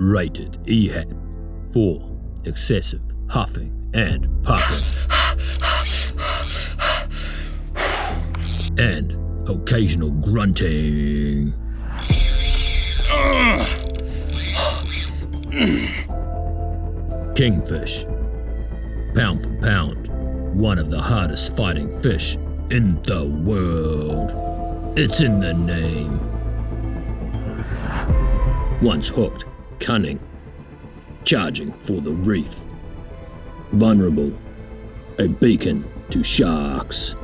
Rated EHAT for excessive huffing and puffing and occasional grunting. Kingfish. Pound for pound, one of the hardest fighting fish in the world. It's in the name. Once hooked, cunning, charging for the reef. Vulnerable, a beacon to sharks.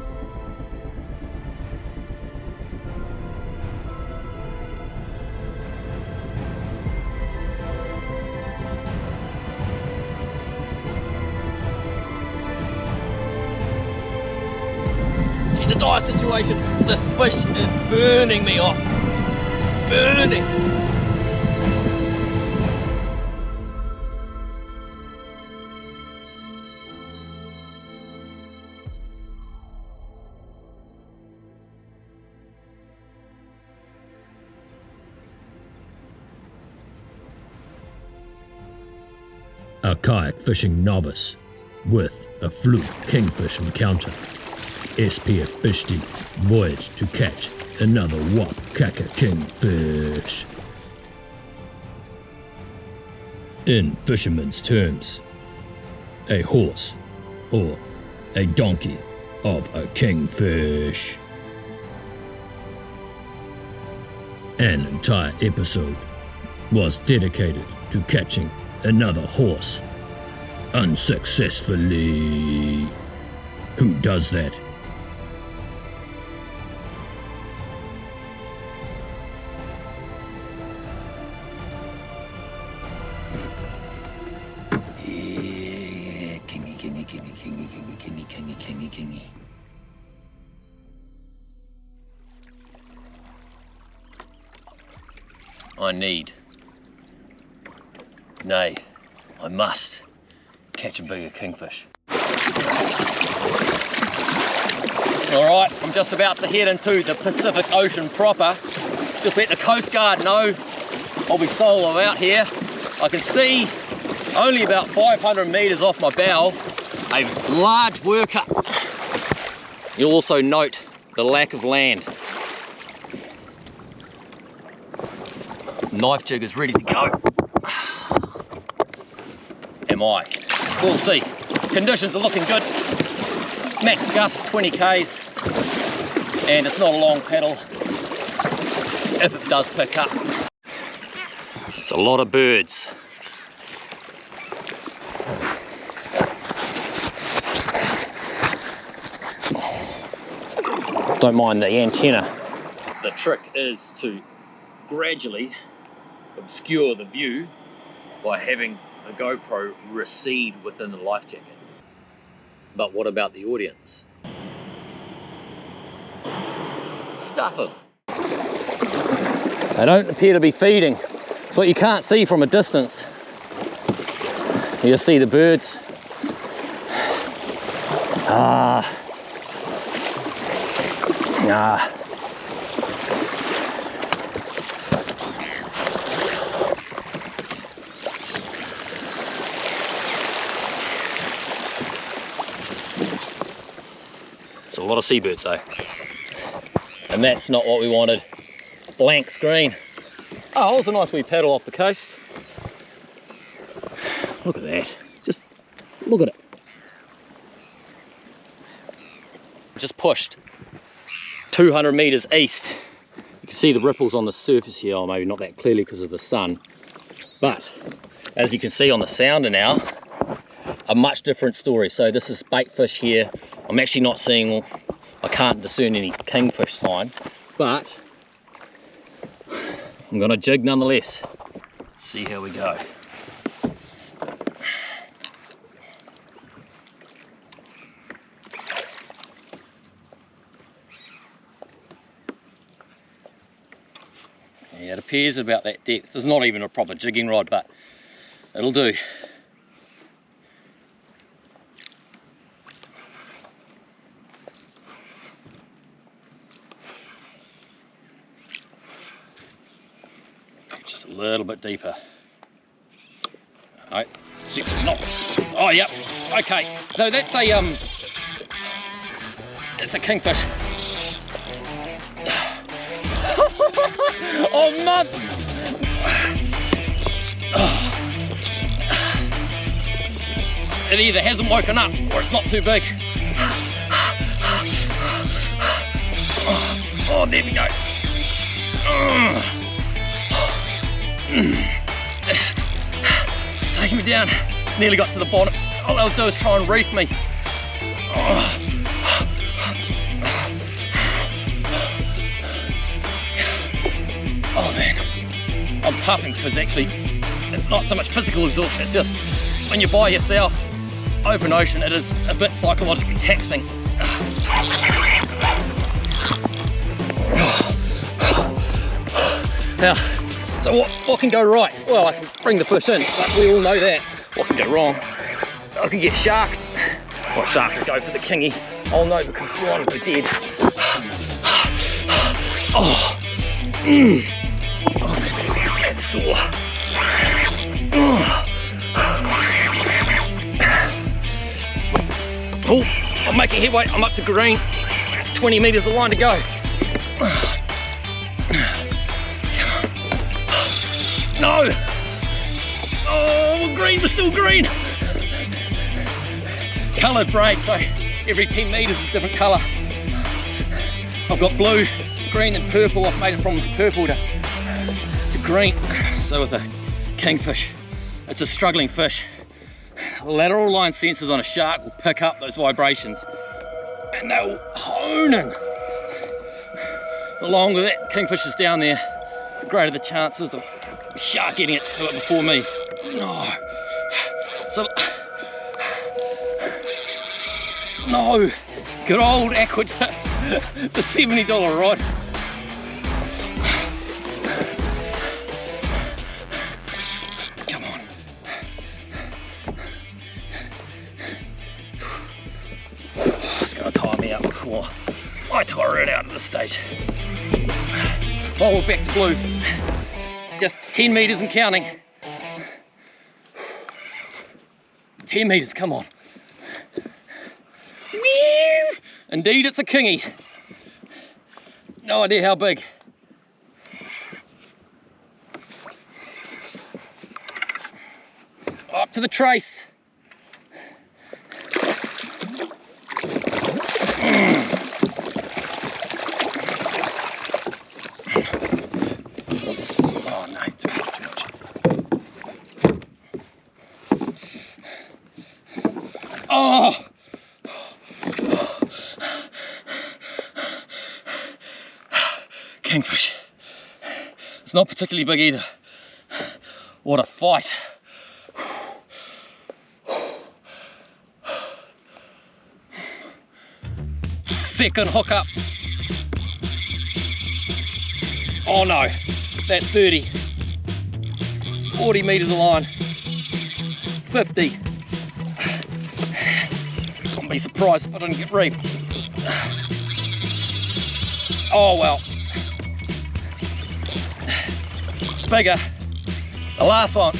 It's a dire situation. This fish is burning me off. Burning. A kayak fishing novice with a fluked kingfish encounter. SPF fish deep, voyage to catch another whop kingfish. In fisherman's terms, a horse or a donkey of a kingfish. An entire episode was dedicated to catching another horse unsuccessfully. Who does that? Kingy. I must catch a bigger kingfish. Alright, I'm just about to head into the Pacific Ocean proper. Just let the Coast Guard know I'll be solo out here. I can see only about 500 meters off my bow a large worker. You'll also note the lack of land. Knife jig is ready to go. Am I? We'll see. Conditions are looking good. Max gust 20 k's, and it's not a long paddle if it does pick up. It's a lot of birds. Don't mind the antenna. The trick is to gradually obscure the view by having the GoPro recede within the life jacket. But what about the audience? Stuff them. They don't appear to be feeding. It's what you can't see from a distance. You just see the birds. It's a lot of seabirds though. And that's not what we wanted. Blank screen. Oh, it was a nice wee paddle off the coast. Look at that. Just look at it. Just pushed 200 meters east. You can see the ripples on the surface here. Oh, maybe not that clearly because of the sun. But as you can see on the sounder now, a much different story. So this is bait fish here. I'm actually not seeing, well, I can't discern any kingfish sign, but I'm gonna jig nonetheless. Let's see how we go. Yeah, it appears about that depth. There's not even a proper jigging rod, but it'll do. Just a little bit deeper. No, not. Oh, yep. Okay. So that's a it's a kingfish. Oh, months. It either hasn't woken up or it's not too big. Oh, there we go. It's taking me down. Nearly got to the bottom. All I was doing is try and reef me. Oh man, I'm puffing because actually it's not so much physical exhaustion, it's just when you're by yourself, open ocean, it is a bit psychologically taxing. Now, so what can go right? Well, I can bring the fish in, but we all know that. What can go wrong? I can get sharked. Well, shark could go for the kingy. I'll know because the line will be dead. Oh, oh man, that's sore. Oh, I'm making headway. I'm up to green. It's 20 meters of line to go. No! Oh, green, we're still green. Coloured braid, so every 10 meters is a different colour. I've got blue, green and purple. I've made it from purple to green. So with a kingfish, it's a struggling fish. Lateral line sensors on a shark will pick up those vibrations and they'll hone in. The longer that kingfish is down there, the greater the chances of shark getting it to it before me. No. So, no. Good old aqua tip. It's a $70 rod. Come on. It's gonna tire me out before I tire it out at this stage. Oh, we're back to blue. It's just 10 meters and counting. 10 meters, come on. Whee! Indeed, it's a kingy. No idea how big. Up to the trace. Oh no, too much. Oh! Kingfish. It's not particularly big either. What a fight. Second hook up. Oh no, that's 30. 40 meters of line. 50. Wouldn't be surprised if I didn't get reefed. Oh well. It's bigger. The last one,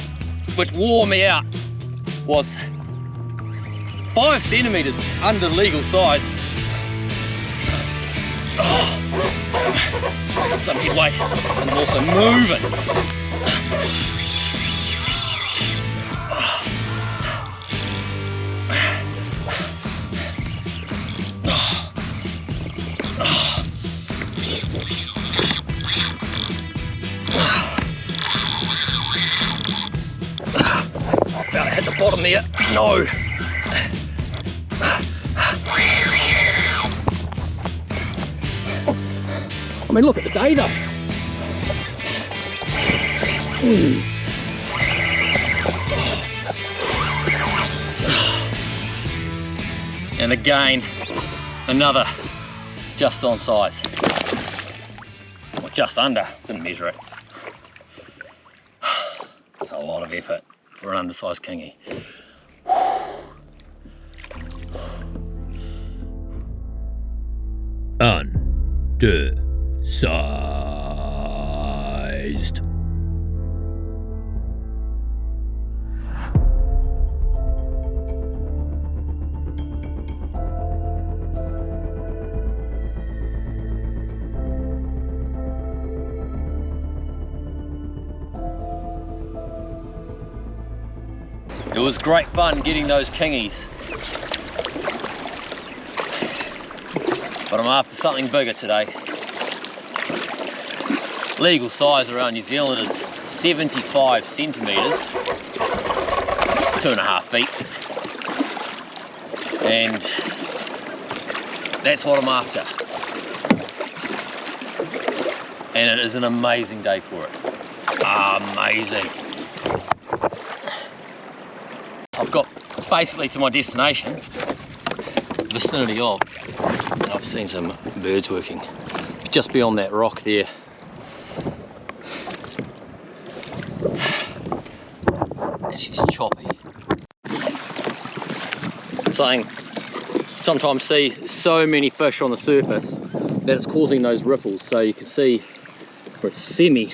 which wore me out, was 5 centimeters under legal size. Oh, I got some headway and I'm also moving. About to hit the bottom there. No. I mean, look at the day though. And again, another just on size. Or just under, didn't measure it. It's a lot of effort for an undersized kingy. Undersized. It was great fun getting those kingies. But I'm after something bigger today. Legal size around New Zealand is 75 centimetres, 2.5 feet. And that's what I'm after. And it is an amazing day for it. Amazing. I've got basically to my destination, vicinity of, and I've seen some birds working just beyond that rock there. And she's choppy. Sometimes see so many fish on the surface that it's causing those ripples. So you can see where it's semi,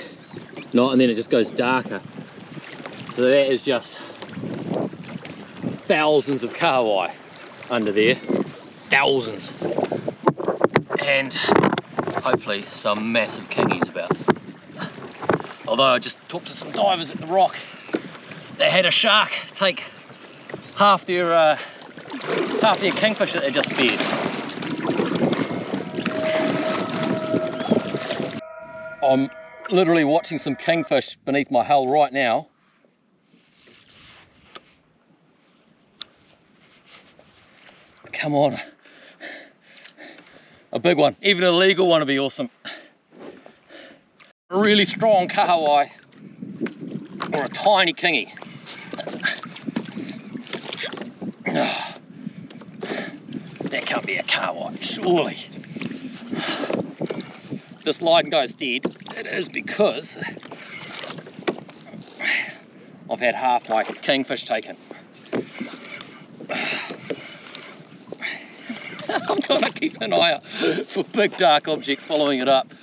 and then it just goes darker. So that is just thousands of kahawai under there, thousands, and hopefully some massive kingies about. Although I just talked to some divers at the rock, they had a shark take half their kingfish that they just fed. I'm literally watching some kingfish beneath my hull right now. Come on. A big one. Even a legal one would be awesome. A really strong kahawai or a tiny kingy. That can't be a kahawai, surely. This line goes dead. It is because I've had half my kingfish taken. I'm gonna keep an eye out for big dark objects following it up.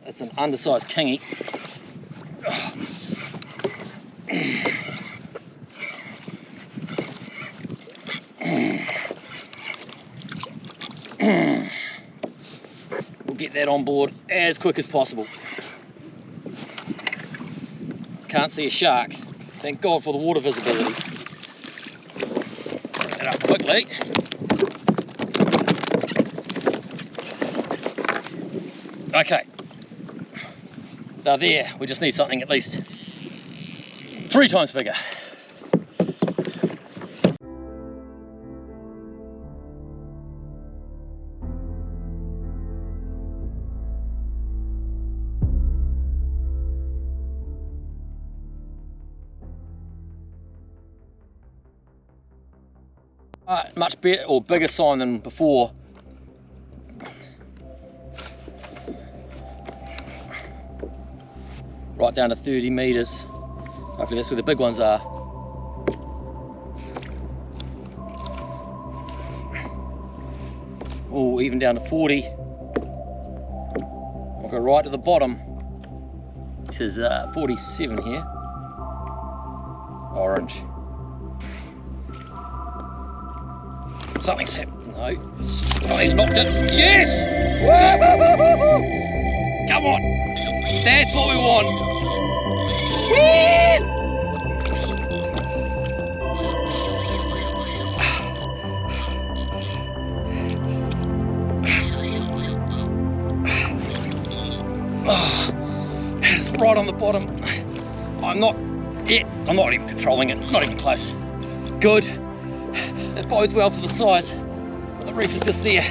It's an undersized kingy. We'll get that on board as quick as possible. Can't see a shark. Thank God for the water visibility. Get that up quickly. Okay, now there, we just need something at least 3 times bigger. Much better or bigger sign than before. Right down to 30 metres. Hopefully that's where the big ones are. Oh, even down to 40. I'll go right to the bottom. It says 47 here. Orange. Something's happened. No, something's knocked it. Yes! Come on. That's what we want. Whee! It's right on the bottom. I'm not even controlling it. Not even close. Good. It bodes well for the size. The reef is just there.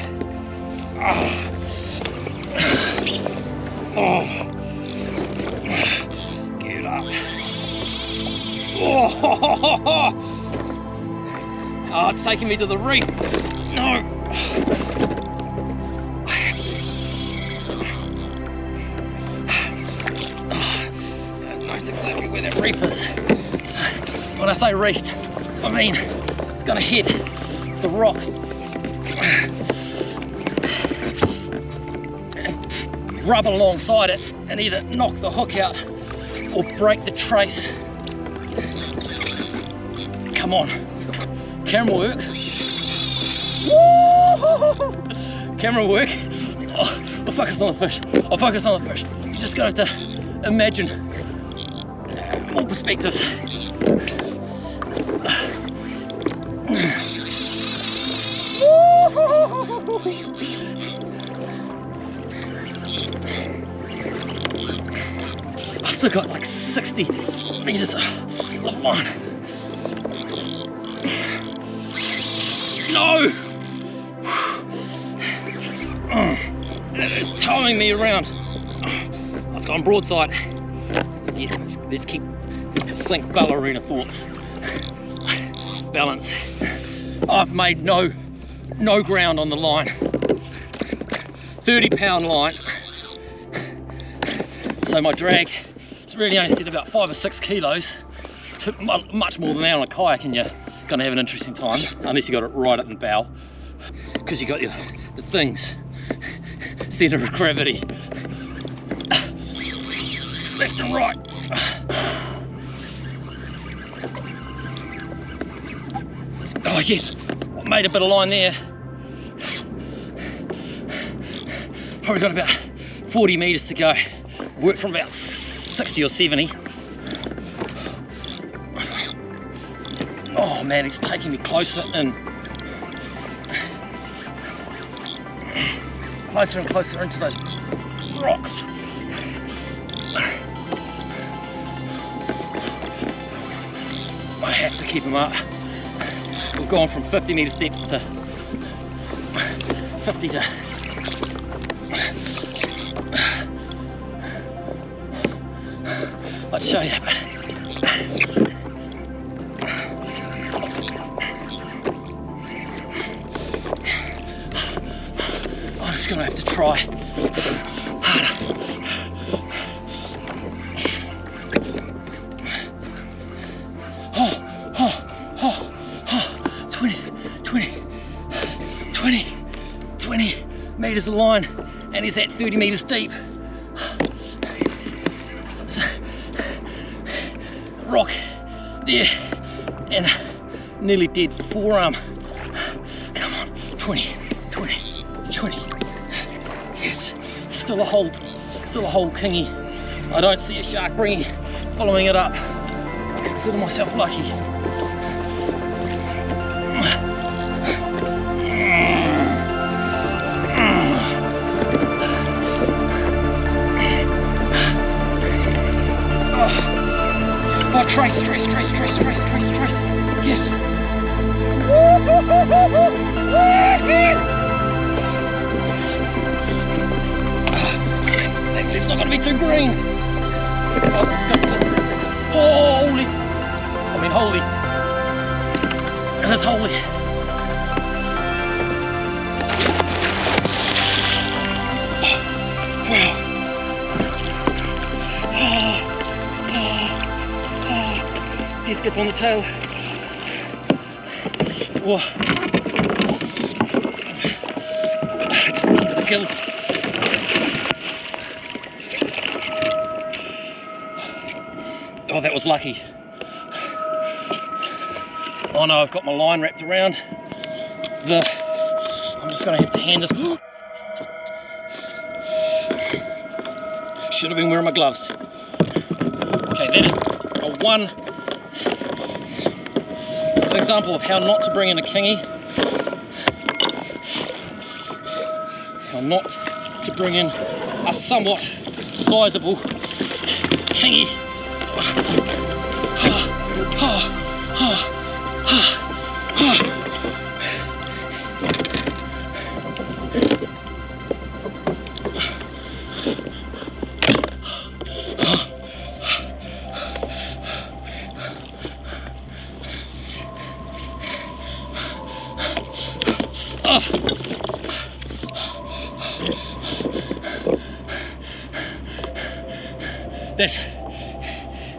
Get it up. Oh, it's taking me to the reef. No. It knows exactly where that reef is. So when I say reefed, I mean it's gonna hit the rocks and rub alongside it and either knock the hook out or break the trace. Come on, camera work. Woo! Camera work. Oh, I'll focus on the fish. I'll focus on the fish. You just gotta have to imagine all perspectives. I've still got like 60 meters of line. No! It's towing me around. It's gone broadside. Let's keep think ballerina thoughts. Balance. I've made no ground on the line. 30-pound line. So my drag, it's really only set about 5 or 6 kilos. Took much more than that on a kayak, and you're gonna have an interesting time, unless you got it right at the bow, because you got the things, center of gravity, left and right. Oh yes, I made a bit of line there. Probably got about 40 meters to go. Worked from about 60 or 70. Oh man, it's taking me closer and closer into those rocks. I have to keep them up. We've gone from 50 meters depth to 50 to I'll show you. I'm just gonna have to try harder. 20 meters of line, and he's at 30 meters deep. So, rock there, and nearly dead forearm. Come on, 20. Yes, still a whole kingy. I don't see a shark following it up. I consider myself lucky. Oh, trace. Yes. Thankfully it's not going to be too green. Oh, this is going to be... Holy. I mean, holy. It is holy. Wow. Dead grip on the tail. Whoa. It's under the gills. Oh, that was lucky. Oh no, I've got my line wrapped around I'm just gonna have to hand this. Should have been wearing my gloves. Okay, that is an example of how not to bring in a kingy. How not to bring in a somewhat sizable kingy.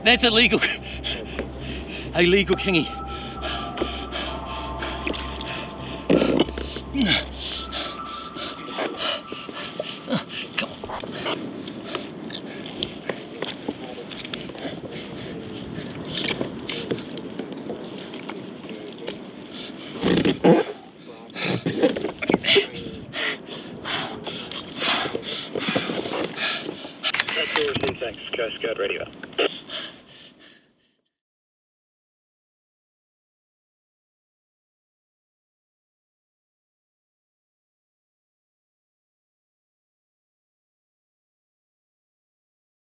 That's illegal. Illegal kingy. Come on. Thanks, Coast Guard Radio.